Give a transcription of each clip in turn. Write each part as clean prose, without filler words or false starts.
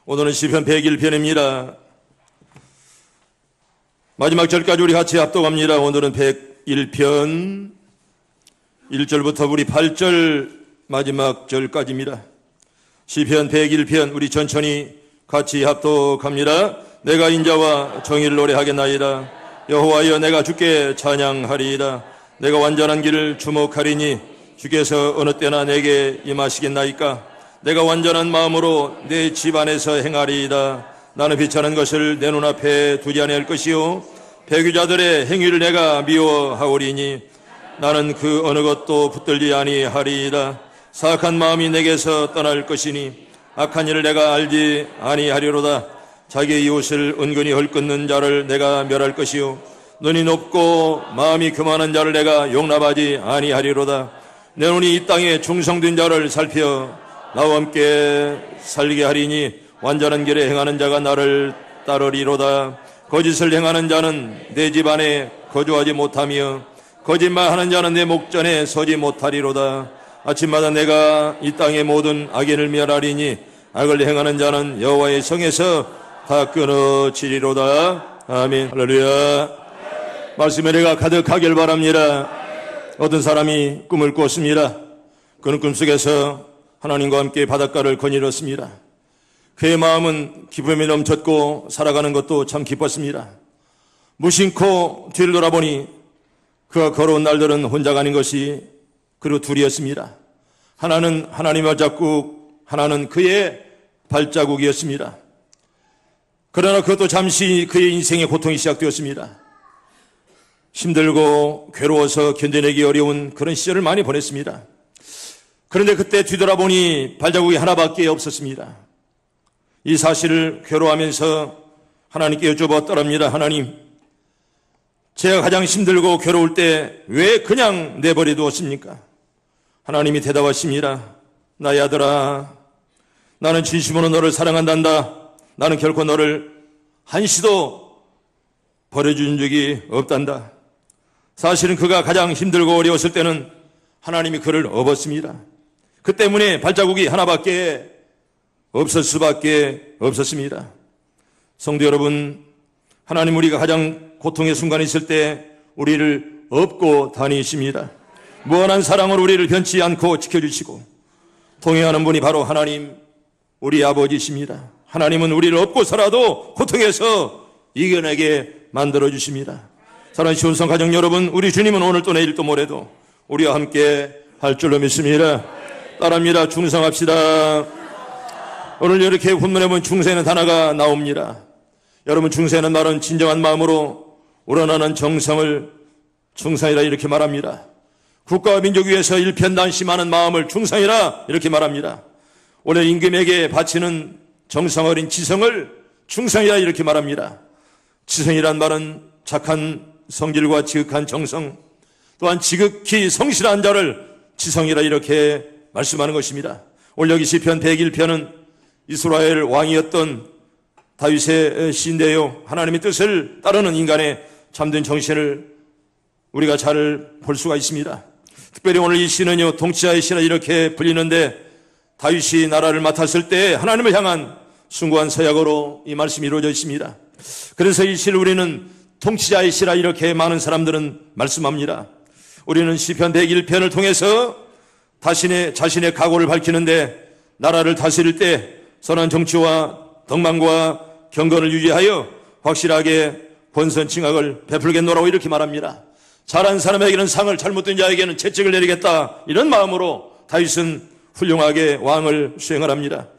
오늘은 시편 101편입니다. 마지막 절까지 우리 같이 합독합니다. 오늘은 101편 1절부터 우리 8절 마지막 절까지입니다. 시편 101편 우리 천천히 같이 합독합니다. 내가 인자와 정의를 노래하겠나이다. 여호와여, 내가 주께 찬양하리이다. 내가 완전한 길을 주목하리니 주께서 어느 때나 내게 임하시겠나이까. 내가 완전한 마음으로 내 집 안에서 행하리이다. 나는 비천한 것을 내 눈앞에 두지 아니할 것이요 배교자들의 행위를 내가 미워하오리니 나는 그 어느 것도 붙들지 아니하리이다. 사악한 마음이 내게서 떠날 것이니 악한 일을 내가 알지 아니하리로다. 자기의 이웃을 은근히 헐벗는 자를 내가 멸할 것이요 눈이 높고 마음이 교만한 자를 내가 용납하지 아니하리로다. 내 눈이 이 땅에 충성된 자를 살펴 나와 함께 살게 하리니 완전한 길에 행하는 자가 나를 따르리로다. 거짓을 행하는 자는 내 집 안에 거주하지 못하며 거짓말하는 자는 내 목전에 서지 못하리로다. 아침마다 내가 이 땅의 모든 악인을 멸하리니 악을 행하는 자는 여호와의 성에서 다 끊어지리로다. 아멘. 할렐루야. 말씀의 은혜가 가득하길 바랍니다. 어떤 사람이 꿈을 꿨습니다. 그는 꿈속에서 하나님과 함께 바닷가를 거닐었습니다. 그의 마음은 기쁨이 넘쳤고 살아가는 것도 참 기뻤습니다. 무심코 뒤를 돌아보니 그가 걸어온 날들은 혼자가 아닌 것이 그리고 둘이었습니다. 하나는 하나님의 발자국, 하나는 그의 발자국이었습니다. 그러나 그것도 잠시 그의 인생의 고통이 시작되었습니다. 힘들고 괴로워서 견뎌내기 어려운 그런 시절을 많이 보냈습니다. 그런데 그때 뒤돌아보니 발자국이 하나밖에 없었습니다. 이 사실을 괴로워하면서 하나님께 여쭤봤더랍니다. 하나님, 제가 가장 힘들고 괴로울 때 왜 그냥 내버려 두었습니까? 하나님이 대답하십니다. 나의 아들아, 나는 진심으로 너를 사랑한단다. 나는 결코 너를 한시도 버려준 적이 없단다. 사실은 그가 가장 힘들고 어려웠을 때는 하나님이 그를 업었습니다. 그 때문에 발자국이 하나밖에 없을 수밖에 없었습니다. 성도 여러분, 하나님 우리가 가장 고통의 순간이 있을 때 우리를 업고 다니십니다. 무한한 사랑으로 우리를 변치 않고 지켜주시고 동행하는 분이 바로 하나님 우리 아버지십니다. 하나님은 우리를 업고 살아도 고통에서 이겨내게 만들어주십니다. 사랑하는 시온성 가정 여러분, 우리 주님은 오늘 또 내일 또 모레도 우리와 함께 할 줄로 믿습니다. 따라합니다. 충성합시다. 오늘 이렇게 본문에보면 충성에는 단어가 나옵니다. 여러분, 충성이라는 말은 진정한 마음으로 우러나는 정성을 충성이라 이렇게 말합니다. 국가와 민족 위해서 일편단심하는 마음을 충성이라 이렇게 말합니다. 오늘 임금에게 바치는 정성 어린 지성을 충성이라 이렇게 말합니다. 지성이란 말은 착한 성질과 지극한 정성, 또한 지극히 성실한 자를 지성이라 이렇게 말씀하는 것입니다. 오늘 여기 시편 101편은 이스라엘 왕이었던 다윗의 시인데요, 하나님의 뜻을 따르는 인간의 참된 정신을 우리가 잘 볼 수가 있습니다. 특별히 오늘 이 시는요, 통치자의 시라 이렇게 불리는데 다윗이 나라를 맡았을 때 하나님을 향한 숭고한 서약으로 이 말씀이 이루어져 있습니다. 그래서 이 시를 우리는 통치자의 시라 이렇게 많은 사람들은 말씀합니다. 우리는 시편 101편을 통해서 자신의 각오를 밝히는데 나라를 다스릴 때 선한 정치와 덕망과 경건을 유지하여 확실하게 권선징악을 베풀겠노라고 이렇게 말합니다. 잘한 사람에게는 상을, 잘못된 자에게는 채찍을 내리겠다, 이런 마음으로 다윗은 훌륭하게 왕을 수행을 합니다.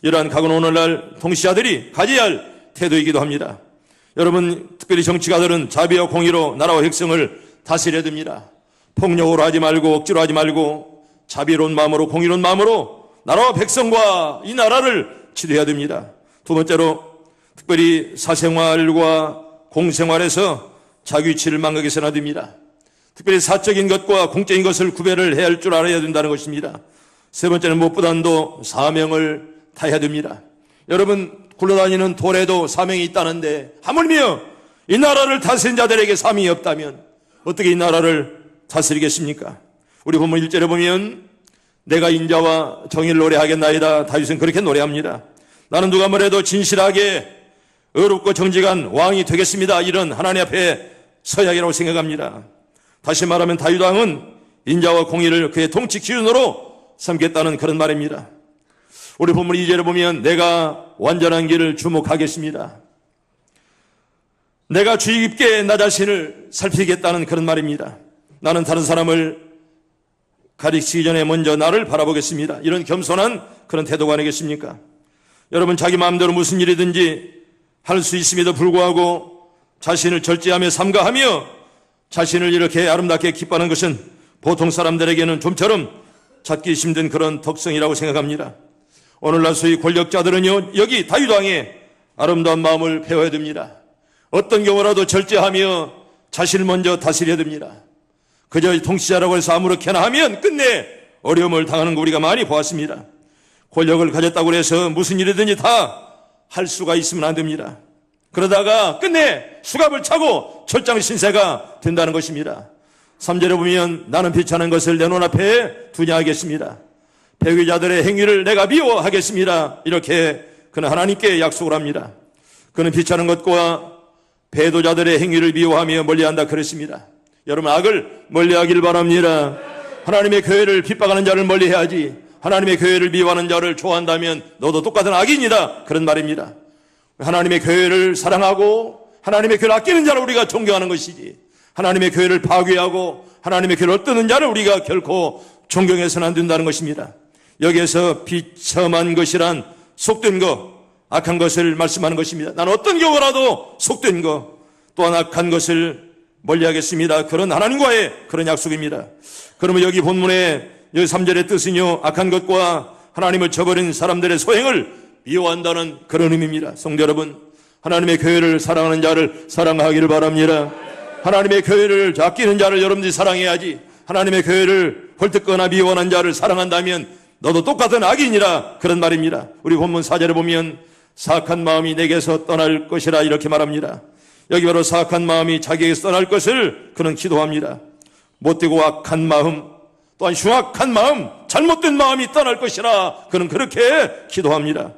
이러한 각오는 오늘날 통치자들이 가져야 할 태도이기도 합니다. 여러분, 특별히 정치가들은 자비와 공의로 나라와 백성을 다스려야 됩니다. 폭력으로 하지 말고 억지로 하지 말고 자비로운 마음으로, 공의로운 마음으로 나라와 백성과 이 나라를 지도해야 됩니다. 두 번째로 특별히 사생활과 공생활에서 자기 위치를 망각해서는 안 됩니다. 특별히 사적인 것과 공적인 것을 구별을 해야 할 줄 알아야 된다는 것입니다. 세 번째는 무엇보다도 사명을 다해야 됩니다. 여러분, 굴러다니는 돌에도 사명이 있다는데 하물며 이 나라를 다스린 자들에게 사명이 없다면 어떻게 이 나라를 다스리겠습니까? 우리 본문 1절에 보면 내가 인자와 정의를 노래하겠나이다. 다윗은 그렇게 노래합니다. 나는 누가 뭐래도 진실하게 의롭고 정직한 왕이 되겠습니다. 이런 하나님 앞에 서약이라고 생각합니다. 다시 말하면 다윗 왕은 인자와 공의를 그의 통치 기준으로 삼겠다는 그런 말입니다. 우리 본문 2절에 보면 내가 완전한 길을 주목하겠습니다. 내가 주의 깊게 나 자신을 살피겠다는 그런 말입니다. 나는 다른 사람을 가리키기 전에 먼저 나를 바라보겠습니다. 이런 겸손한 그런 태도가 아니겠습니까? 여러분, 자기 마음대로 무슨 일이든지 할 수 있음에도 불구하고 자신을 절제하며 삼가하며 자신을 이렇게 아름답게 기뻐하는 것은 보통 사람들에게는 좀처럼 찾기 힘든 그런 덕성이라고 생각합니다. 오늘날 소위 권력자들은요, 여기 다윗 왕의 아름다운 마음을 배워야 됩니다. 어떤 경우라도 절제하며 자신을 먼저 다스려야 됩니다. 그저 통치자라고 해서 아무렇게나 하면 끝내 어려움을 당하는 거 우리가 많이 보았습니다. 권력을 가졌다고 해서 무슨 일이든지 다 할 수가 있으면 안 됩니다. 그러다가 끝내 수갑을 차고 철장 신세가 된다는 것입니다. 3절에 보면 나는 비천한 것을 내 눈앞에 두냐 하겠습니다. 배교자들의 행위를 내가 미워하겠습니다. 이렇게 그는 하나님께 약속을 합니다. 그는 비천한 것과 배도자들의 행위를 미워하며 멀리한다 그랬습니다. 여러분, 악을 멀리하길 바랍니다. 하나님의 교회를 핍박하는 자를 멀리해야지, 하나님의 교회를 미워하는 자를 좋아한다면 너도 똑같은 악인이다, 그런 말입니다. 하나님의 교회를 사랑하고 하나님의 교회를 아끼는 자를 우리가 존경하는 것이지, 하나님의 교회를 파괴하고 하나님의 교회를 얻는 자를 우리가 결코 존경해서는 안 된다는 것입니다. 여기에서 비참한 것이란 속된 것, 악한 것을 말씀하는 것입니다. 나는 어떤 경우라도 속된 것 또한 악한 것을 멀리하겠습니다. 그런 하나님과의 그런 약속입니다. 그러면 여기 본문의 여기 3절의 뜻은요, 악한 것과 하나님을 저버린 사람들의 소행을 미워한다는 그런 의미입니다. 성도 여러분, 하나님의 교회를 사랑하는 자를 사랑하기를 바랍니다. 하나님의 교회를 아끼는 자를 여러분들이 사랑해야지, 하나님의 교회를 헐뜯거나 미워하는 자를 사랑한다면 너도 똑같은 악인이라, 그런 말입니다. 우리 본문 4절에 보면 사악한 마음이 내게서 떠날 것이라 이렇게 말합니다. 여기 바로 사악한 마음이 자기에게서 떠날 것을 그는 기도합니다. 못되고 악한 마음, 또한 흉악한 마음, 잘못된 마음이 떠날 것이라 그는 그렇게 기도합니다.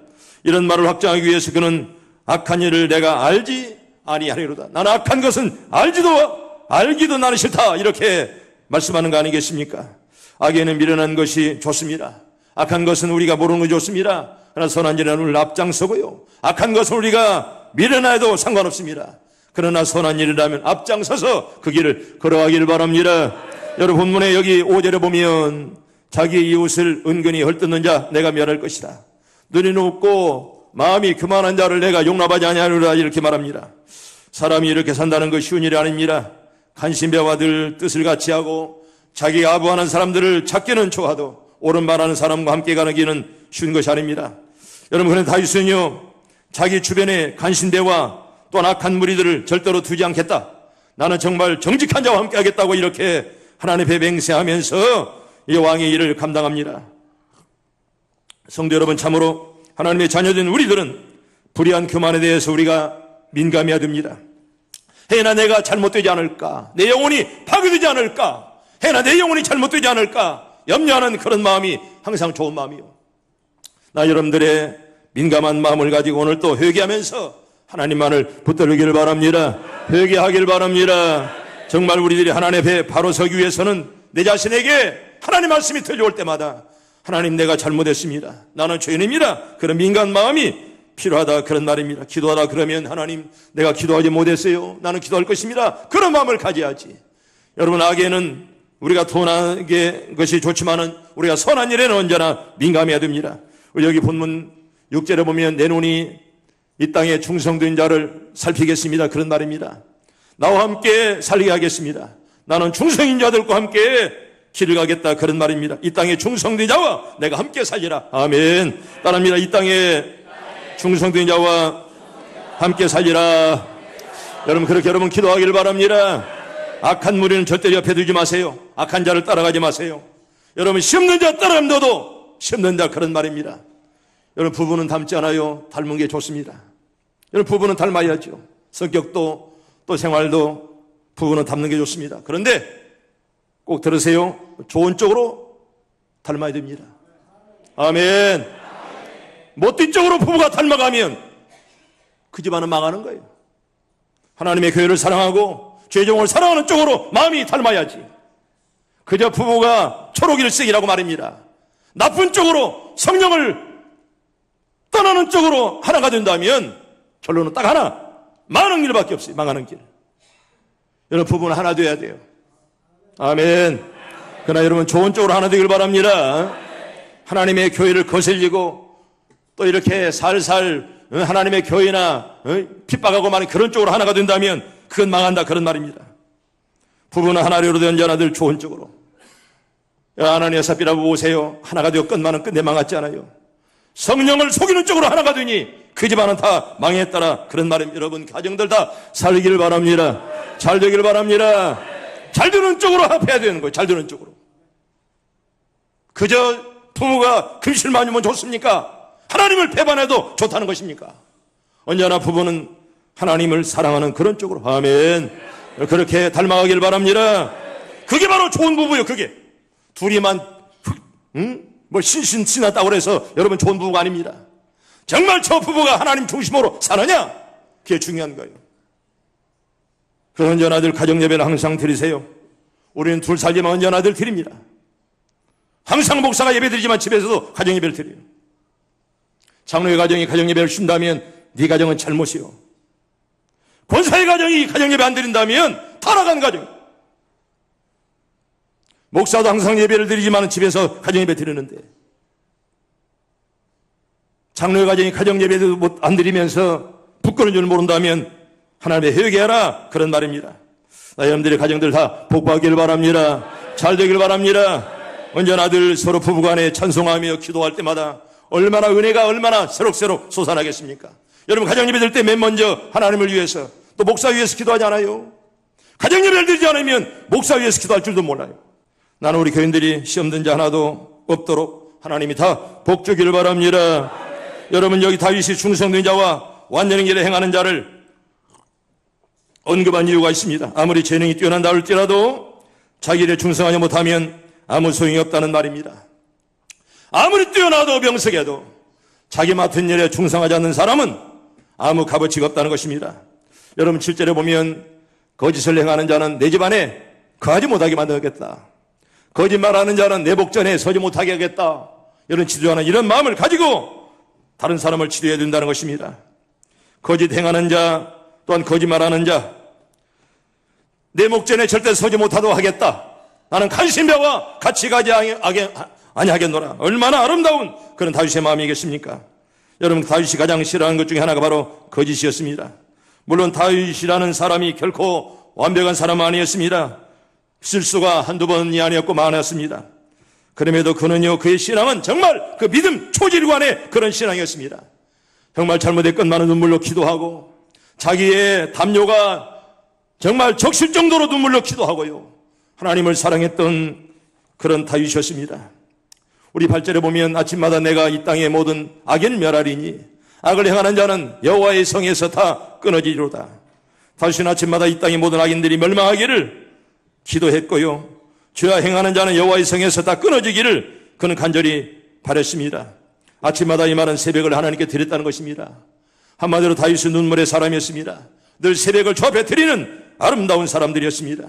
이런 말을 확정하기 위해서 그는 악한 일을 내가 알지 아니하리로다. 나는 악한 것은 알기도 나는 싫다, 이렇게 말씀하는 거 아니겠습니까? 악에는 미련한 것이 좋습니다. 악한 것은 우리가 모르는 것이 좋습니다. 그러나 선한 일에는 우리를 앞장서고요, 악한 것은 우리가 미련해도 상관없습니다. 그러나 선한 일이라면 앞장서서 그 길을 걸어가기를 바랍니다. 여러분, 본문에 여기 5절에 보면 자기 이웃을 은근히 헐뜯는 자 내가 멸할 것이다. 눈이 높고 마음이 교만한 자를 내가 용납하지 아니하리라, 이렇게 말합니다. 사람이 이렇게 산다는 것 쉬운 일이 아닙니다. 간신배와 늘 뜻을 같이 하고 자기가 아부하는 사람들을 찾기는 좋아도 옳은 말하는 사람과 함께 가는 길은 쉬운 것이 아닙니다. 여러분, 그런데 다윗은요, 자기 주변에 간신배와 또한 악한 무리들을 절대로 두지 않겠다, 나는 정말 정직한 자와 함께 하겠다고 이렇게 하나님 앞에 맹세하면서 이 왕의 일을 감당합니다. 성도 여러분, 참으로 하나님의 자녀된 우리들은 불의한 교만에 대해서 우리가 민감해야 됩니다. 해나 내가 잘못되지 않을까, 내 영혼이 파괴되지 않을까, 해나 내 영혼이 잘못되지 않을까 염려하는 그런 마음이 항상 좋은 마음이요. 나 여러분들의 민감한 마음을 가지고 오늘 또 회개하면서 하나님만을 붙들기를 바랍니다. 회개하길 바랍니다. 정말 우리들이 하나님 앞에 바로 서기 위해서는 내 자신에게 하나님 말씀이 들려올 때마다 하나님, 내가 잘못했습니다, 나는 죄인입니다, 그런 민감한 마음이 필요하다, 그런 말입니다. 기도하다 그러면 하나님, 내가 기도하지 못했어요, 나는 기도할 것입니다, 그런 마음을 가져야지. 여러분, 악에는 우리가 돈하게 것이 좋지만은 우리가 선한 일에는 언제나 민감해야 됩니다. 우리 여기 본문 6절에 보면 내 눈이 이 땅에 충성된 자를 살피겠습니다, 그런 말입니다. 나와 함께 살게 하겠습니다. 나는 충성인 자들과 함께 길을 가겠다, 그런 말입니다. 이 땅에 충성된 자와 내가 함께 살리라. 아멘. 따릅니다. 이 땅에 충성된 자와 함께 살리라. 여러분, 그렇게 여러분 기도하기를 바랍니다. 악한 무리는 절대 옆에 두지 마세요. 악한 자를 따라가지 마세요. 여러분, 심는 자 따라가면 너도 심는 자, 그런 말입니다. 여러분, 부부는 닮지 않아요. 닮은 게 좋습니다. 여러분, 부부는 닮아야죠. 성격도 또 생활도 부부는 닮는 게 좋습니다. 그런데 꼭 들으세요. 좋은 쪽으로 닮아야 됩니다. 아멘. 못된 쪽으로 부부가 닮아가면 그 집안은 망하는 거예요. 하나님의 교회를 사랑하고 죄종을 사랑하는 쪽으로 마음이 닮아야지. 그저 부부가 초록일색이라고 말입니다. 나쁜 쪽으로 성령을 떠나는 쪽으로 하나가 된다면 결론은 딱 하나, 망하는 길밖에 없어요. 망하는 길. 여러분, 부부는 하나 되어야 돼요. 아멘. 그러나 여러분, 좋은 쪽으로 하나 되길 바랍니다. 하나님의 교회를 거슬리고 또 이렇게 살살 하나님의 교회나 핍박하고 많은 그런 쪽으로 하나가 된다면 그건 망한다, 그런 말입니다. 부부는 하나로 된 자나들 좋은 쪽으로. 아나니아 삽비라 보세요. 하나가 되어 끝만은 끝내 망하지 않아요. 성령을 속이는 쪽으로 하나가 되니 그 집안은 다 망했더라, 그런 말입니다. 여러분, 가정들 다 살기를 바랍니다. 잘 되기를 바랍니다. 잘 되는 쪽으로 합해야 되는 거예요. 잘 되는 쪽으로. 그저 부부가 금실만 주면 좋습니까? 하나님을 배반해도 좋다는 것입니까? 언제나 부부는 하나님을 사랑하는 그런 쪽으로. 아멘. 그렇게 닮아가길 바랍니다. 그게 바로 좋은 부부예요. 그게 둘이만 뭐 신신 지났다고 해서 여러분 좋은 부부가 아닙니다. 정말 저 부부가 하나님 중심으로 사느냐, 그게 중요한 거예요. 그런 언제나들 가정 예배를 항상 드리세요. 우리는 둘 살지만 언제나들 드립니다. 항상 목사가 예배 드리지만 집에서도 가정 예배를 드려요. 장로의 가정이 가정 예배를 쉰다면 네 가정은 잘못이요. 권사의 가정이 가정 예배 안 드린다면 타락한 가정. 목사도 항상 예배를 드리지만 집에서 가정 예배 드리는데 장로의 가정이 가정 예배도 안 드리면서 부끄러운 줄 모른다면 하나님의 회개하라, 그런 말입니다. 여러분들의 가정들 다 복받기를 바랍니다. 잘 되길 바랍니다. 언제나들 서로 부부간에 찬송하며 기도할 때마다 얼마나 은혜가 얼마나 새록새록 솟아나겠습니까? 여러분, 가정 예배 드릴 때 맨 먼저 하나님을 위해서 또 목사 위해서 기도하지 않아요? 가정 예배를 드리지 않으면 목사 위해서 기도할 줄도 몰라요. 나는 우리 교인들이 시험 든 자 하나도 없도록 하나님이 다 복 주기를 바랍니다. 여러분, 여기 다윗이 충성된 자와 완전한 길에 행하는 자를 언급한 이유가 있습니다. 아무리 재능이 뛰어난다 할지라도 자기 일에 충성하지 못하면 아무 소용이 없다는 말입니다. 아무리 뛰어나도 명석해도 자기 맡은 일에 충성하지 않는 사람은 아무 값어치가 없다는 것입니다. 여러분, 7절에 보면 거짓을 행하는 자는 내 집안에 거하지 못하게 만들겠다. 거짓말하는 자는 내 복전에 서지 못하게 하겠다. 이런 지도하는 이런 마음을 가지고 다른 사람을 치료해야 된다는 것입니다. 거짓 행하는 자 또한 거짓말하는 자, 내 목전에 절대 서지 못하도록 하겠다. 나는 간신배와 같이 가지 아니하겠노라. 얼마나 아름다운 그런 다윗의 마음이겠습니까? 여러분, 다윗이 가장 싫어하는 것 중에 하나가 바로 거짓이었습니다. 물론 다윗이라는 사람이 결코 완벽한 사람은 아니었습니다. 실수가 한두 번이 아니었고 많았습니다. 그럼에도 그는요, 그의 신앙은 정말 그 믿음 초질관의 그런 신앙이었습니다. 정말 잘못된 것만은 눈물로 기도하고 자기의 담요가 정말 적실 정도로 눈물로 기도하고요, 하나님을 사랑했던 그런 다윗이었습니다. 우리 8절에 보면 아침마다 내가 이 땅의 모든 악을 멸하리니 악을 행하는 자는 여호와의 성에서 다 끊어지리로다. 다윗은 아침마다 이 땅의 모든 악인들이 멸망하기를 기도했고요, 죄와 행하는 자는 여호와의 성에서 다 끊어지기를 그는 간절히 바랬습니다. 아침마다 이 말은 새벽을 하나님께 드렸다는 것입니다. 한마디로 다윗은 눈물의 사람이었습니다. 늘 새벽을 주 앞에 드리는 아름다운 사람들이었습니다.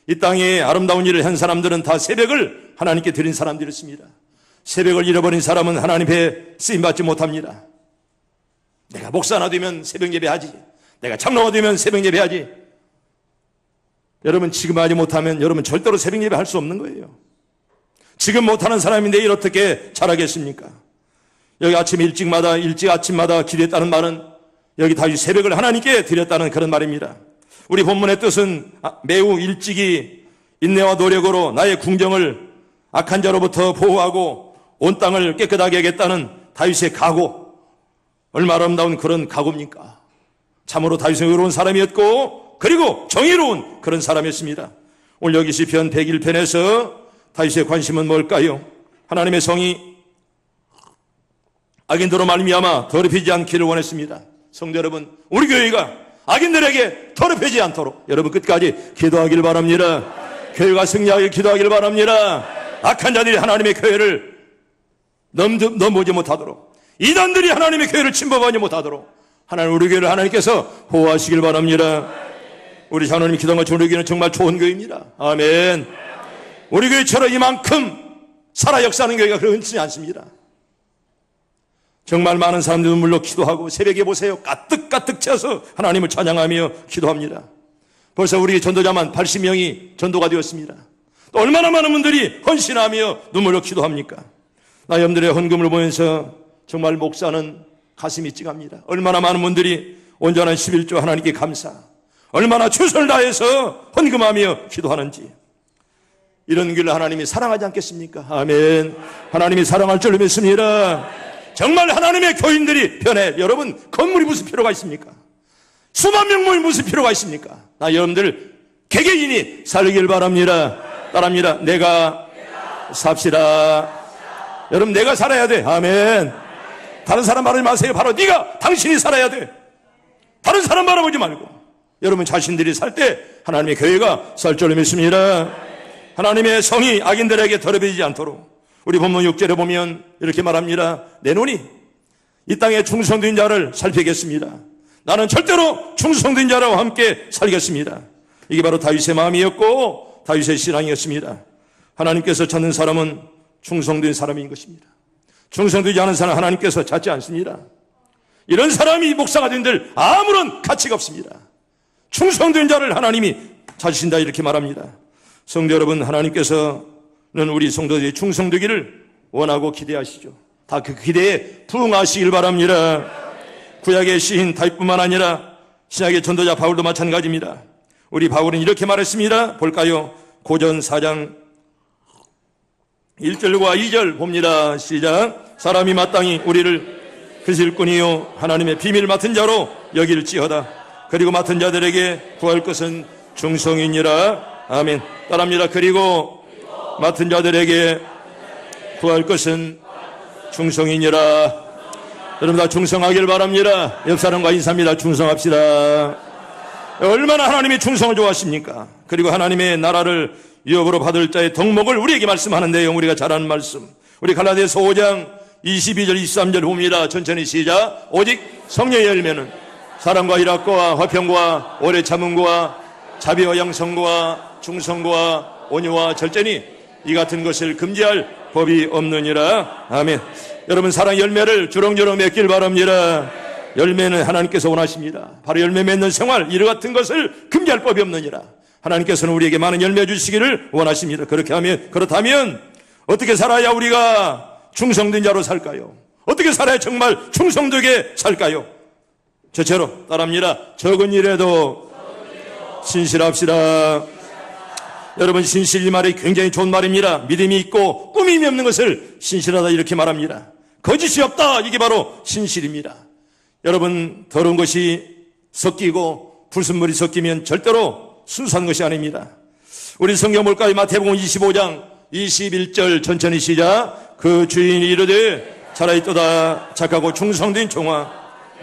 이 땅에 아름다운 일을 한 사람들은 다 새벽을 하나님께 드린 사람들이었습니다. 새벽을 잃어버린 사람은 하나님께 쓰임받지 못합니다. 내가 목사나 되면 새벽 예배하지, 내가 장로가 되면 새벽 예배하지. 여러분, 지금 하지 못하면 여러분 절대로 새벽 예배 할 수 없는 거예요. 지금 못하는 사람이 내일 어떻게 잘하겠습니까? 여기 아침 아침마다 기도했다는 말은 여기 다윗 새벽을 하나님께 드렸다는 그런 말입니다. 우리 본문의 뜻은 매우 일찍이 인내와 노력으로 나의 궁정을 악한 자로부터 보호하고 온 땅을 깨끗하게 하겠다는 다윗의 각오. 얼마나 아름다운 그런 각오입니까? 참으로 다윗은 의로운 사람이었고 그리고 정의로운 그런 사람이었습니다. 오늘 여기 시편 101편에서 다윗의 관심은 뭘까요? 하나님의 성이 악인들로 말미암아 더럽히지 않기를 원했습니다. 성도 여러분, 우리 교회가 악인들에게 더럽히지 않도록 여러분 끝까지 기도하길 바랍니다. 교회가 승리하길 기도하길 바랍니다. 악한 자들이 하나님의 교회를 넘보지 못하도록, 이단들이 하나님의 교회를 침범하지 못하도록 하나님 우리 교회를 하나님께서 호호하시길 바랍니다. 우리 장로님이 기도한 것처럼 우리 교회는 정말 좋은 교회입니다. 아멘. 우리 교회처럼 이만큼 살아 역사하는 교회가 그렇지 않습니다. 정말 많은 사람들이 눈물로 기도하고 새벽에 보세요. 가득가득 채워서 하나님을 찬양하며 기도합니다. 벌써 우리 전도자만 80명이 전도가 되었습니다. 또 얼마나 많은 분들이 헌신하며 눈물로 기도합니까? 나 여러분들의 헌금을 보면서 정말 목사는 가슴이 찡합니다. 얼마나 많은 분들이 온전한 11조 하나님께 감사, 얼마나 최선을 다해서 헌금하며 기도하는지. 이런 길을 하나님이 사랑하지 않겠습니까? 아멘. 하나님이 사랑할 줄로 믿습니다. 정말 하나님의 교인들이 변해. 여러분, 건물이 무슨 필요가 있습니까? 수만 명 모임 무슨 필요가 있습니까? 나 여러분들 개개인이 살길 바랍니다. 따라합니다. 내가 삽시다. 여러분, 내가 살아야 돼. 아멘. 다른 사람 말하지 마세요. 바로 네가, 당신이 살아야 돼. 다른 사람 바라보지 말고 여러분 자신들이 살 때 하나님의 교회가 살 줄로 믿습니다. 하나님의 성이 악인들에게 더럽혀지지 않도록 우리 본문 6절에 보면 이렇게 말합니다. 내 눈이 이 땅에 충성된 자를 살피겠습니다. 나는 절대로 충성된 자와 함께 살겠습니다. 이게 바로 다윗의 마음이었고 다윗의 신앙이었습니다. 하나님께서 찾는 사람은 충성된 사람인 것입니다. 충성되지 않은 사람은 하나님께서 찾지 않습니다. 이런 사람이 목사가 된들 아무런 가치가 없습니다. 충성된 자를 하나님이 찾으신다 이렇게 말합니다. 성도 여러분, 하나님께서는 우리 성도들이 충성되기를 원하고 기대하시죠. 다 그 기대에 부응하시길 바랍니다. 구약의 시인 다윗뿐만 아니라 신약의 전도자 바울도 마찬가지입니다. 우리 바울은 이렇게 말했습니다. 볼까요? 고전 4장 1절과 2절 봅니다. 시작. 사람이 마땅히 우리를 그리스도 일꾼이요 하나님의 비밀 맡은 자로 여길지어다. 그리고 맡은 자들에게 구할 것은 충성이니라. 아멘. 따라합니다. 그리고 맡은 자들에게 구할 것은 충성이니라. 여러분 다 충성하길 바랍니다. 옆 사람과 인사합니다. 충성합시다. 얼마나 하나님이 충성을 좋아하십니까? 그리고 하나님의 나라를 유업으로 받을 자의 덕목을 우리에게 말씀하는데요. 우리가 잘 아는 말씀. 우리 갈라디아서 5장 22절 23절 봅니다. 천천히 시작. 오직 성령의 열매는 사랑과 희락과 화평과 오래 참음과 자비와 양성과 충성과 온유와 절제니 이 같은 것을 금지할 법이 없느니라. 아멘. 여러분 사랑 열매를 주렁주렁 맺길 바랍니다. 열매는 하나님께서 원하십니다. 바로 열매 맺는 생활, 이와 같은 것을 금지할 법이 없느니라. 하나님께서는 우리에게 많은 열매 주시기를 원하십니다. 그렇다면 어떻게 살아야 우리가 충성된 자로 살까요? 어떻게 살아야 정말 충성되게 살까요? 저처럼 따라합니다. 적은 일에도 신실합시다. 여러분 신실 이 말이 굉장히 좋은 말입니다. 믿음이 있고 꾸밈이 없는 것을 신실하다 이렇게 말합니다. 거짓이 없다, 이게 바로 신실입니다. 여러분 더러운 것이 섞이고 불순물이 섞이면 절대로 순수한 것이 아닙니다. 우리 성경 볼까요? 마태복음 25장 21절 천천히 시작. 그 주인이 이르되 살아있도다 착하고 충성된 종아,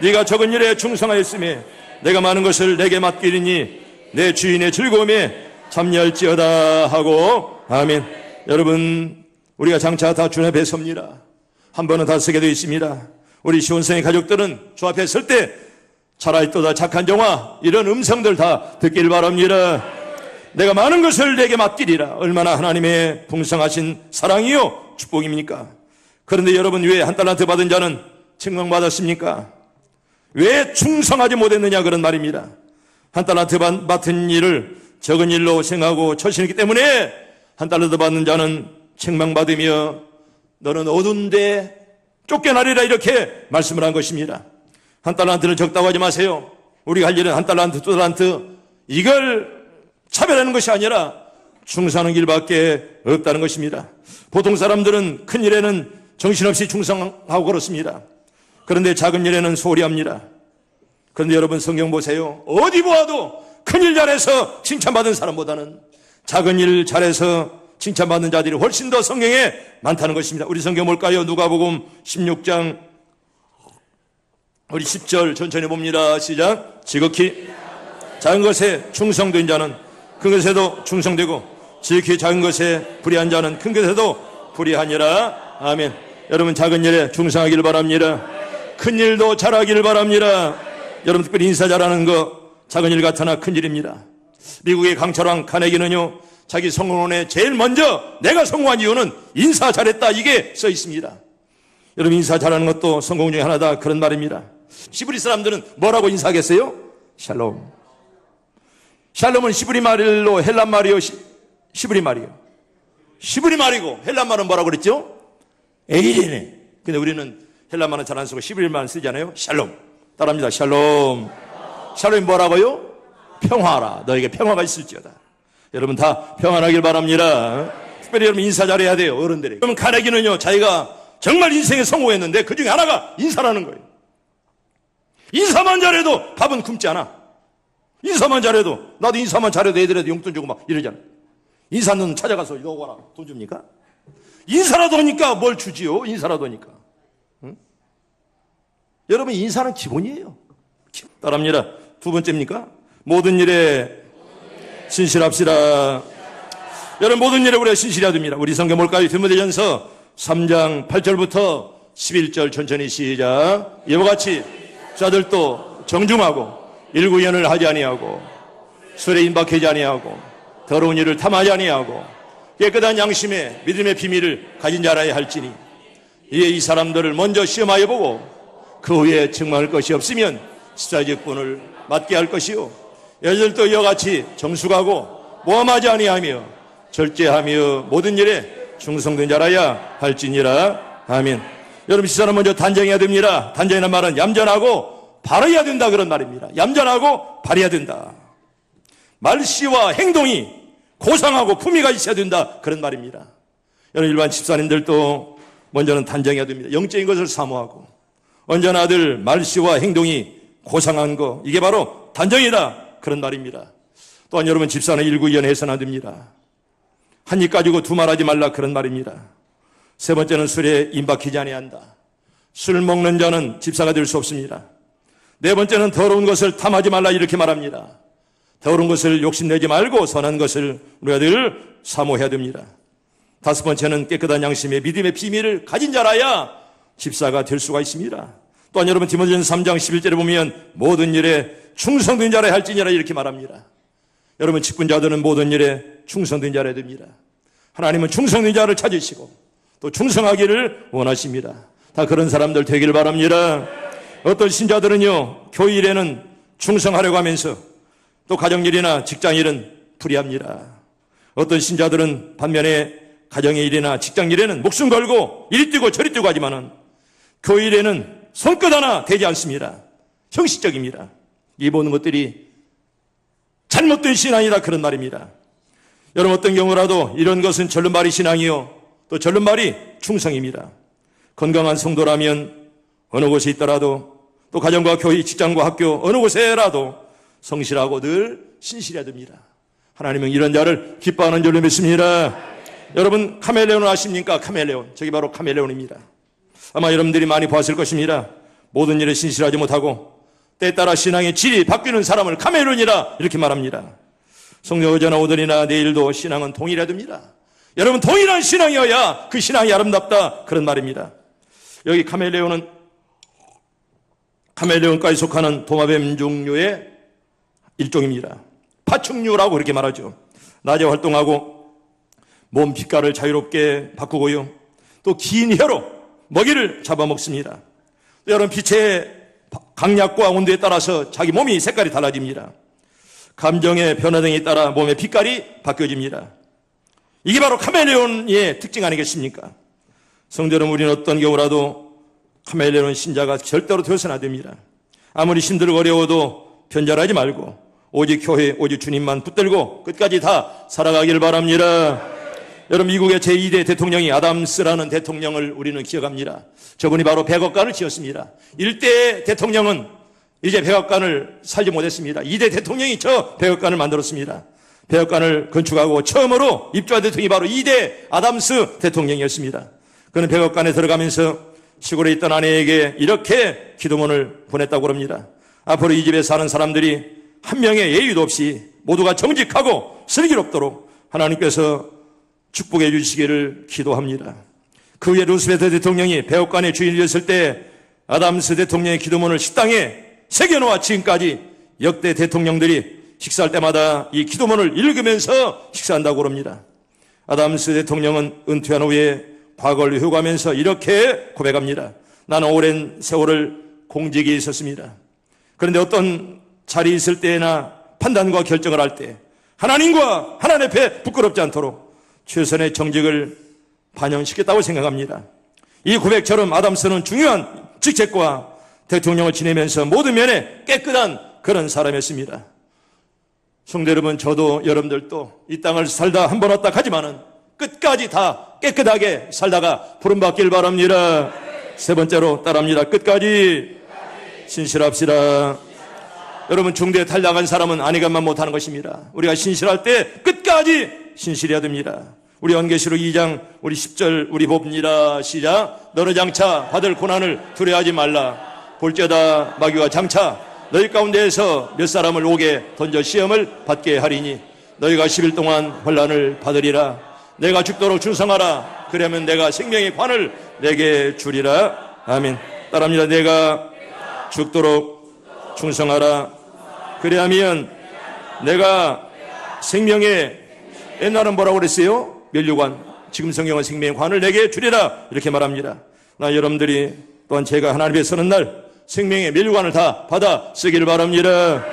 네가 적은 일에 충성하였으며 내가 많은 것을 내게 맡기리니 내 주인의 즐거움에 참여할지어다 하고. 아멘. 여러분 우리가 장차 다 주 앞에 섭니다. 한 번은 다 서게 되어 있습니다. 우리 시온성의 가족들은 주 앞에 설 때 살아있도다 착한 종아, 이런 음성들 다 듣길 바랍니다. 내가 많은 것을 내게 맡기리라. 얼마나 하나님의 풍성하신 사랑이요 축복입니까? 그런데 여러분 왜 한 달란트 받은 자는 책망받았습니까? 왜 충성하지 못했느냐 그런 말입니다. 한 달란트 맡은 일을 적은 일로 생각하고 처신했기 때문에 한 달란트 받는 자는 책망받으며 너는 어두운데 쫓겨나리라 이렇게 말씀을 한 것입니다. 한 달란트를 적다고 하지 마세요. 우리가 할 일은 한 달란트, 두 달란트 이걸 차별하는 것이 아니라 충성하는 길밖에 없다는 것입니다. 보통 사람들은 큰 일에는 정신없이 충성하고 그렇습니다. 그런데 작은 일에는 소홀히 합니다. 그런데 여러분 성경 보세요. 어디 보아도 큰 일 잘해서 칭찬받은 사람보다는 작은 일 잘해서 칭찬받는 자들이 훨씬 더 성경에 많다는 것입니다. 우리 성경 볼까요? 누가복음 16장 우리 10절 천천히 봅니다. 시작. 지극히 작은 것에 충성된 자는 큰 것에도 충성되고 지극히 작은 것에 불의한 자는 큰 것에도 불의하니라. 아멘. 여러분 작은 일에 충성하기를 바랍니다. 큰 일도 잘하기를 바랍니다. 여러분 특별히 인사 잘하는 거 작은 일 같으나 큰 일입니다. 미국의 강철왕 카네기는요, 자기 성공론에 제일 먼저 내가 성공한 이유는 인사 잘했다, 이게 써 있습니다. 여러분 인사 잘하는 것도 성공 중에 하나다, 그런 말입니다. 시브리 사람들은 뭐라고 인사하겠어요? 샬롬. 샬롬은 시브리 말로 헬란 말이요, 시브리 말이요. 시브리 말이고 헬란 말은 뭐라고 그랬죠? 에이레네. 근데 우리는 헬란 말은 잘 안 쓰고 시브리 말 쓰잖아요. 샬롬. 따라합니다. 샬롬. 샬롬이 뭐라고요? 평화라. 너에게 평화가 있을지어다. 여러분 다 평안하길 바랍니다. 특별히 여러분 인사 잘해야 돼요, 어른들에게. 그러면 가래기는요, 자기가 정말 인생에 성공했는데 그 중에 하나가 인사라는 거예요. 인사만 잘해도 밥은 굶지 않아. 인사만 잘해도, 나도 인사만 잘해도 애들한테 용돈 주고 막 이러잖아. 인사는 찾아가서 이거 와라, 돈 줍니까? 인사라도 하니까 뭘 주지요? 인사라도 하니까. 응? 여러분 인사는 기본이에요. 따라합니다. 두 번째입니까? 모든 일에 신실합시다. 여러분 모든 일에 우리가 신실해야 됩니다. 우리 성경 뭘까요? 디모데전서 3장 8절부터 11절 천천히 시작. 이와 같이 자들도 정중하고 일구연을 하지 아니하고 술에 임박하지 아니하고 더러운 일을 탐하지 아니하고 깨끗한 양심에 믿음의 비밀을 가진 자라야 할지니 이에 이 사람들을 먼저 시험하여 보고 그 후에 증망할 것이 없으면 십사직분을 맞게 할 것이요 여자들도 이와 같이 정숙하고 모함하지 아니하며 절제하며 모든 일에 충성된 자라야 할지니라. 아멘. 여러분 시사는 먼저 단정해야 됩니다. 단정이라는 말은 얌전하고 바라야 된다, 그런 말입니다. 얌전하고 바라야 된다. 말씨와 행동이 고상하고 품위가 있어야 된다, 그런 말입니다. 여러분 일반 집사님들도 먼저는 단정해야 됩니다. 영적인 것을 사모하고 언제나 늘 말씨와 행동이 고상한 거, 이게 바로 단정이다, 그런 말입니다. 또한 여러분 집사는 일구이연해서는 안 됩니다. 한 입 가지고 두 말하지 말라, 그런 말입니다. 세 번째는 술에 임박히지 아니한다. 술 먹는 자는 집사가 될 수 없습니다. 네 번째는 더러운 것을 탐하지 말라, 이렇게 말합니다. 더러운 것을 욕심내지 말고 선한 것을 우리가 늘 사모해야 됩니다. 다섯 번째는 깨끗한 양심의 믿음의 비밀을 가진 자라야 집사가 될 수가 있습니다. 또한 여러분 디모데전서 3장 11절에 보면 모든 일에 충성된 자라야 할지니라, 이렇게 말합니다. 여러분 직분자들은 모든 일에 충성된 자라야 됩니다. 하나님은 충성된 자를 찾으시고 또 충성하기를 원하십니다. 다 그런 사람들 되기를 바랍니다. 어떤 신자들은요, 교일에는 충성하려고 하면서 또 가정일이나 직장일은 불의합니다. 어떤 신자들은 반면에 가정의 일이나 직장일에는 목숨 걸고 이리 뛰고 저리 뛰고 하지만은 교일에는 손끝 하나 대지 않습니다. 형식적입니다. 이 모든 것들이 잘못된 신앙이다, 그런 말입니다. 여러분 어떤 경우라도 이런 것은 절름발이 신앙이요 또 절름발이 충성입니다. 건강한 성도라면 어느 곳에 있더라도 또 가정과 교회, 직장과 학교 어느 곳에라도 성실하고 늘 신실해야 됩니다. 하나님은 이런 자를 기뻐하는 줄로 믿습니다. 여러분 카멜레온을 아십니까? 카멜레온, 저기 바로 카멜레온입니다. 아마 여러분들이 많이 보았을 것입니다. 모든 일에 신실하지 못하고 때에 따라 신앙의 질이 바뀌는 사람을 카멜레온이라 이렇게 말합니다. 성령 어제나 오늘이나 내일도 신앙은 동일해야 됩니다. 여러분 동일한 신앙이어야 그 신앙이 아름답다, 그런 말입니다. 여기 카멜레온은 카멜레온까지 속하는 도마뱀 종류의 일종입니다. 파충류라고 그렇게 말하죠. 낮에 활동하고 몸 빛깔을 자유롭게 바꾸고요. 또 긴 혀로 먹이를 잡아먹습니다. 또 여러분 빛의 강약과 온도에 따라서 자기 몸이 색깔이 달라집니다. 감정의 변화 등에 따라 몸의 빛깔이 바뀌어집니다. 이게 바로 카멜레온의 특징 아니겠습니까? 성도 여러분, 우리는 어떤 경우라도 카멜레온 신자가 절대로 되어서는 안 됩니다. 아무리 힘들고 어려워도 변절하지 말고 오직 교회, 오직 주님만 붙들고 끝까지 다 살아가기를 바랍니다. 여러분 미국의 제2대 대통령이 아담스라는 대통령을 우리는 기억합니다. 저분이 바로 백악관을 지었습니다. 1대 대통령은 이제 백악관을 살지 못했습니다. 2대 대통령이 저 백악관을 만들었습니다. 백악관을 건축하고 처음으로 입주한 대통령이 바로 2대 아담스 대통령이었습니다. 그는 백악관에 들어가면서 시골에 있던 아내에게 이렇게 기도문을 보냈다고 합니다. 앞으로 이 집에 사는 사람들이 한 명의 예의도 없이 모두가 정직하고 슬기롭도록 하나님께서 축복해 주시기를 기도합니다. 그 후에 루스베트 대통령이 백악관의 주인이 됐을 때 아담스 대통령의 기도문을 식당에 새겨놓아 지금까지 역대 대통령들이 식사할 때마다 이 기도문을 읽으면서 식사한다고 합니다. 아담스 대통령은 은퇴한 후에 과거를 회고하면서 이렇게 고백합니다. 나는 오랜 세월을 공직에 있었습니다. 그런데 어떤 자리에 있을 때나 판단과 결정을 할 때 하나님과 하나님 앞에 부끄럽지 않도록 최선의 정직을 반영시켰다고 생각합니다. 이 고백처럼 아담스는 중요한 직책과 대통령을 지내면서 모든 면에 깨끗한 그런 사람이었습니다. 성도 여러분, 저도 여러분들도 이 땅을 살다 한 번 왔다 가지만은 끝까지 다 깨끗하게 살다가 부름받길 바랍니다. 세 번째로 따라합니다. 끝까지 신실합시다. 여러분, 중대에 탈락한 사람은 안위감만 못하는 것입니다. 우리가 신실할 때 끝까지 신실해야 됩니다. 우리 요한계시록 2장 우리 10절 우리 봅니다. 시작. 너는 장차 받을 고난을 두려워하지 말라. 볼지어다 마귀와 장차 너희 가운데에서 몇 사람을 옥에 던져 시험을 받게 하리니 너희가 10일 동안 환난을 받으리라. 내가 죽도록 충성하라. 그러면 내가 생명의 관을 내게 주리라. 아멘. 따라합니다. 내가 죽도록 충성하라. 그래야면 내가 생명의, 옛날은 뭐라고 그랬어요? 면류관. 지금 성경은 생명의 관을 내게 주리라. 이렇게 말합니다. 나 여러분들이 또한 제가 하나님 앞에 서는 날 생명의 면류관을 다 받아 쓰기를 바랍니다.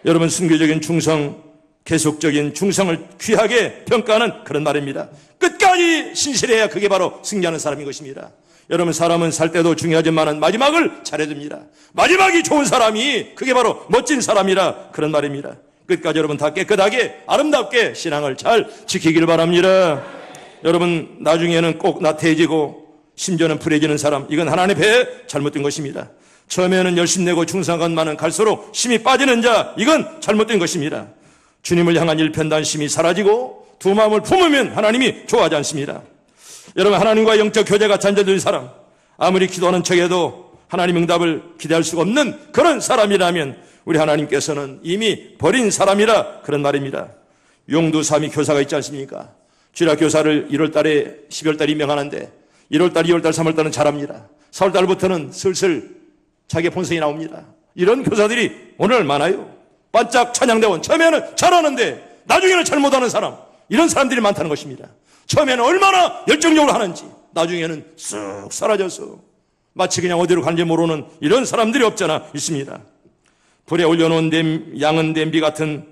여러분, 순교적인 충성, 계속적인 충성을 귀하게 평가하는 그런 말입니다. 끝까지 신실해야 그게 바로 승리하는 사람인 것입니다. 여러분, 사람은 살 때도 중요하지만 마지막을 잘해야 됩니다. 마지막이 좋은 사람이 그게 바로 멋진 사람이라 그런 말입니다. 끝까지 여러분 다 깨끗하게 아름답게 신앙을 잘 지키기를 바랍니다. 여러분, 나중에는 꼭 나태해지고 심지어는 불해지는 사람, 이건 하나님 앞에 잘못된 것입니다. 처음에는 열심 내고 충성한 많은 갈수록 힘이 빠지는 자, 이건 잘못된 것입니다. 주님을 향한 일편단심이 사라지고 두 마음을 품으면 하나님이 좋아하지 않습니다. 여러분, 하나님과 영적 교제가 잔재된 사람, 아무리 기도하는 척해도 하나님 응답을 기대할 수가 없는 그런 사람이라면 우리 하나님께서는 이미 버린 사람이라 그런 말입니다. 용두삼위 교사가 있지 않습니까? 주일학 교사를 1월달에 12월달에 임명하는데 1월달, 2월달, 3월달은 잘합니다. 4월달부터는 슬슬 자기 본성이 나옵니다. 이런 교사들이 오늘 많아요. 반짝 찬양대원, 처음에는 잘하는데 나중에는 잘못하는 사람, 이런 사람들이 많다는 것입니다. 처음에는 얼마나 열정적으로 하는지 나중에는 쑥 사라져서 마치 그냥 어디로 가는지 모르는 이런 사람들이 없잖아 있습니다. 불에 올려놓은 양은 냄비 같은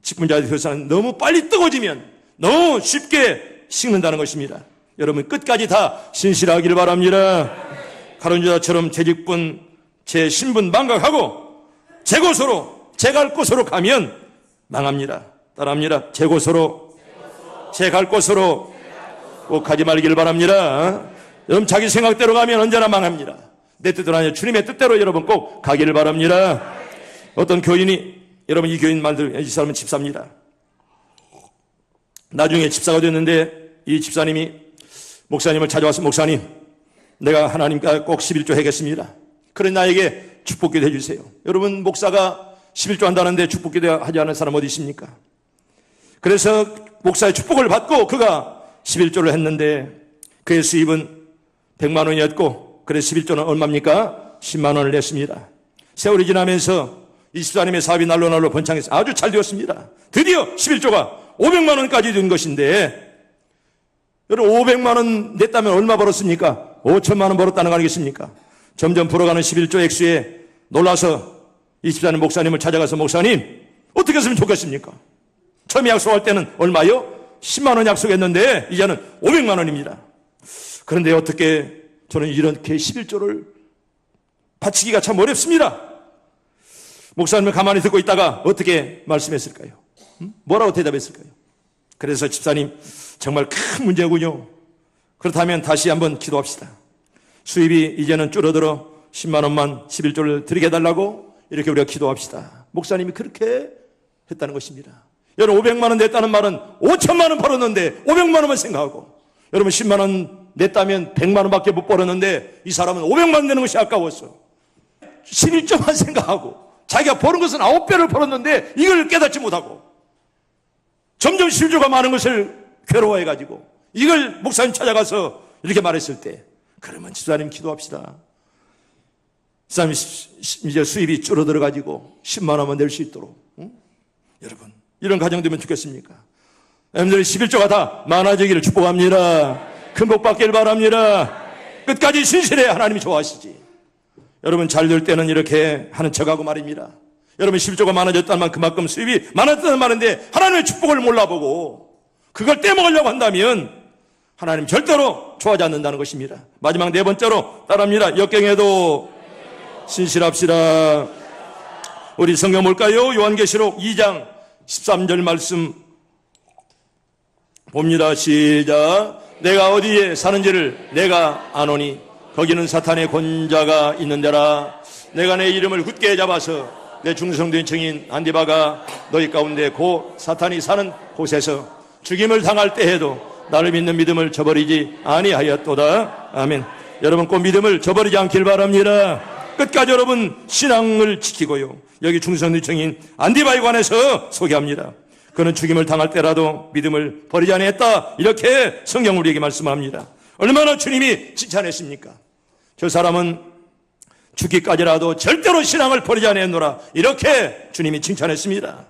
직분자의 교사는 너무 빨리 뜨거워지면 너무 쉽게 식는다는 것입니다. 여러분, 끝까지 다 신실하기를 바랍니다. 가론유다처럼 제 직분, 제 신분 망각하고 제 곳으로, 제 갈 곳으로 가면 망합니다. 따라합니다. 제 곳으로, 제 갈 곳으로 꼭 가지 말기를 바랍니다. 여러분, 자기 생각대로 가면 언제나 망합니다. 내 뜻대로 아니라 주님의 뜻대로 여러분 꼭 가기를 바랍니다. 어떤 교인이, 여러분, 이 교인 말들, 이 사람은 집사입니다. 나중에 집사가 됐는데 이 집사님이 목사님을 찾아와서, 목사님, 내가 하나님과 꼭 11조 하겠습니다. 그런 나에게 축복기도 해주세요. 여러분, 목사가 11조 한다는데 축복기도 하지 않은 사람 어디 있습니까? 그래서 목사의 축복을 받고 그가 11조를 했는데 그의 수입은 100만 원이었고, 그래서 11조는 얼마입니까? 10만 원을 냈습니다. 세월이 지나면서 이 집사님의 사업이 날로 번창해서 아주 잘 되었습니다. 드디어 11조가 500만 원까지 된 것인데, 여러분, 500만 원 냈다면 얼마 벌었습니까? 5천만 원 벌었다는 거 아니겠습니까? 점점 불어가는 11조 액수에 놀라서 이 집사님 목사님을 찾아가서, 목사님, 어떻게 했으면 좋겠습니까? 처음에 약속할 때는 얼마요? 10만 원 약속했는데 이제는 500만 원입니다. 그런데 어떻게 저는 이렇게 11조를 바치기가 참 어렵습니다. 목사님을 가만히 듣고 있다가 어떻게 말씀했을까요? 뭐라고 대답했을까요? 그래서 집사님, 정말 큰 문제군요. 그렇다면 다시 한번 기도합시다. 수입이 이제는 줄어들어 10만 원만 11조를 드리게 해달라고 이렇게 우리가 기도합시다. 목사님이 그렇게 했다는 것입니다. 여러분, 500만 원 냈다는 말은 5천만 원 벌었는데 500만 원만 생각하고, 여러분 10만 원 냈다면 100만 원밖에 못 벌었는데 이 사람은 500만 원 내는 것이 아까웠어. 11조만 생각하고 자기가 버는 것은 9배를 벌었는데 이걸 깨닫지 못하고 점점 11조가 많은 것을 괴로워해가지고 이걸 목사님 찾아가서 이렇게 말했을 때, 그러면 집사님 기도합시다. 집사님 이제 수입이 줄어들어가지고 10만 원만 낼 수 있도록. 여러분, 이런 가정 되면 좋겠습니까? 여러분들의 11조가 다 많아지기를 축복합니다. 큰 복 받길 바랍니다. 끝까지 신실해야 하나님이 좋아하시지. 여러분, 잘 될 때는 이렇게 하는 척하고 말입니다. 여러분, 11조가 많아졌다는 만 그만큼 수입이 많았다는 말인데 하나님의 축복을 몰라보고 그걸 떼먹으려고 한다면 하나님 절대로 좋아하지 않는다는 것입니다. 마지막 네 번째로 따라합니다. 역경에도 신실합시다. 우리 성경 볼까요? 요한계시록 2장 13절 말씀 봅니다. 시작. 내가 어디에 사는지를 내가 아노니 거기는 사탄의 권자가 있는 데라. 내가 내 이름을 굳게 잡아서 내 충성된 증인 안디바가 너희 가운데 곧 사탄이 사는 곳에서 죽임을 당할 때에도 나를 믿는 믿음을 저버리지 아니하였도다. 아멘. 여러분, 꼭 믿음을 저버리지 않길 바랍니다. 끝까지 여러분 신앙을 지키고요. 여기 충성된 증인 안디바에 관해서 소개합니다. 그는 죽임을 당할 때라도 믿음을 버리지 아니했다. 이렇게 성경 우리에게 말씀합니다. 얼마나 주님이 칭찬했습니까? 저 사람은 죽기까지라도 절대로 신앙을 버리지 아니했노라. 이렇게 주님이 칭찬했습니다.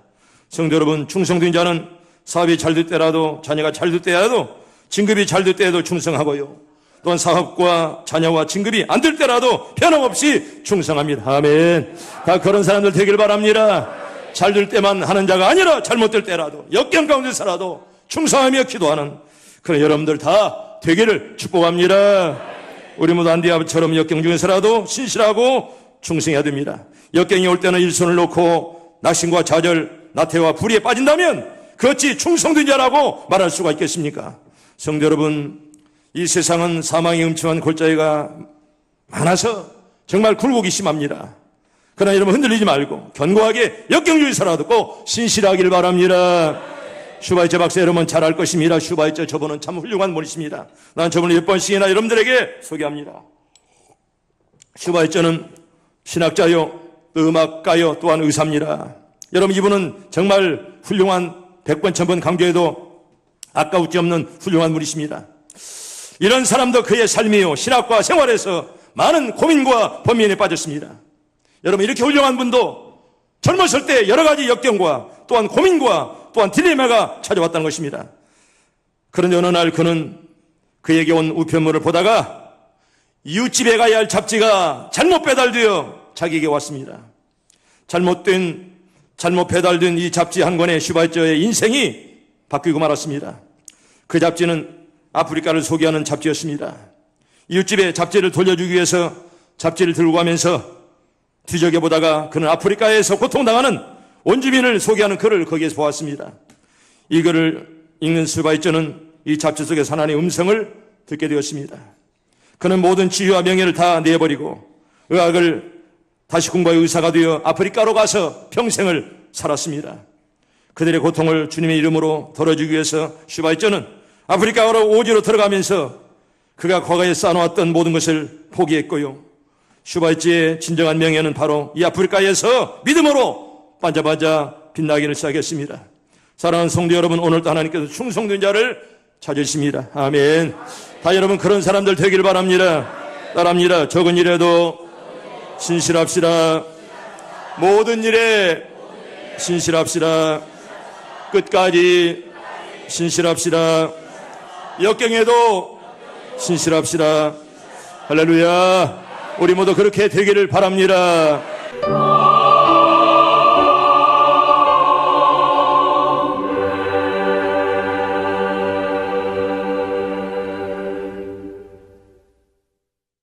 성도 여러분, 충성된 자는 사업이 잘 될 때라도, 자녀가 잘 될 때라도, 진급이 잘 될 때에도 충성하고요. 또한 사업과 자녀와 진급이 안 될 때라도 변함없이 충성합니다. 아멘. 다 그런 사람들 되길 바랍니다. 잘 될 때만 하는 자가 아니라 잘못될 때라도, 역경 가운데서라도 충성하며 기도하는 그런 여러분들 다 되기를 축복합니다. 우리 모두 안디바처럼 역경 중에서라도 신실하고 충성해야 됩니다. 역경이 올 때는 일손을 놓고 낙심과 좌절, 나태와 불의에 빠진다면 그것이 충성된 자라고 말할 수가 있겠습니까? 성도 여러분, 이 세상은 사망의 음침한 골짜기가 많아서 정말 굴곡이 심합니다. 그러나 여러분, 흔들리지 말고 견고하게 역경 중에서라도 꼭 신실하길 바랍니다. 슈바이처 박사 여러분 잘 알 것입니다. 슈바이처 저분은 참 훌륭한 분이십니다. 난 저분을 몇 번씩이나 여러분들에게 소개합니다. 슈바이처는 신학자요, 음악가요, 또한 의사입니다. 여러분, 이분은 정말 훌륭한 100번, 1000번 강조해도 아까우지 없는 훌륭한 분이십니다. 이런 사람도 그의 삶이요, 신학과 생활에서 많은 고민과 번민에 빠졌습니다. 여러분, 이렇게 훌륭한 분도 젊었을 때 여러 가지 역경과 또한 고민과 또한 딜레마가 찾아왔다는 것입니다. 그런데 어느 날 그는 그에게 온 우편물을 보다가 이웃집에 가야 할 잡지가 잘못 배달되어 자기에게 왔습니다. 잘못 배달된 이 잡지 한 권에 슈바이처의 인생이 바뀌고 말았습니다. 그 잡지는 아프리카를 소개하는 잡지였습니다. 이웃집에 잡지를 돌려주기 위해서 잡지를 들고 가면서 뒤적여보다가 그는 아프리카에서 고통당하는 원주민을 소개하는 글을 거기에서 보았습니다. 이 글을 읽는 슈바이처는 이 잡지 속에서 하나님의 음성을 듣게 되었습니다. 그는 모든 지위와 명예를 다 내버리고 의학을 다시 공부하여 의사가 되어 아프리카로 가서 평생을 살았습니다. 그들의 고통을 주님의 이름으로 덜어주기 위해서 슈바이처는 아프리카로 오지로 들어가면서 그가 과거에 쌓아놓았던 모든 것을 포기했고요. 슈바이처의 진정한 명예는 바로 이 아프리카에서 믿음으로 반짝반짝 빛나기를 시작했습니다. 사랑하는 성도 여러분, 오늘도 하나님께서 충성된 자를 찾으십니다. 아멘. 다 여러분 그런 사람들 되길 바랍니다. 따라합니다. 적은 일에도 신실합시다. 모든 일에 신실합시다. 끝까지 신실합시다. 역경에도 신실합시다. 할렐루야. 우리 모두 그렇게 되기를 바랍니다.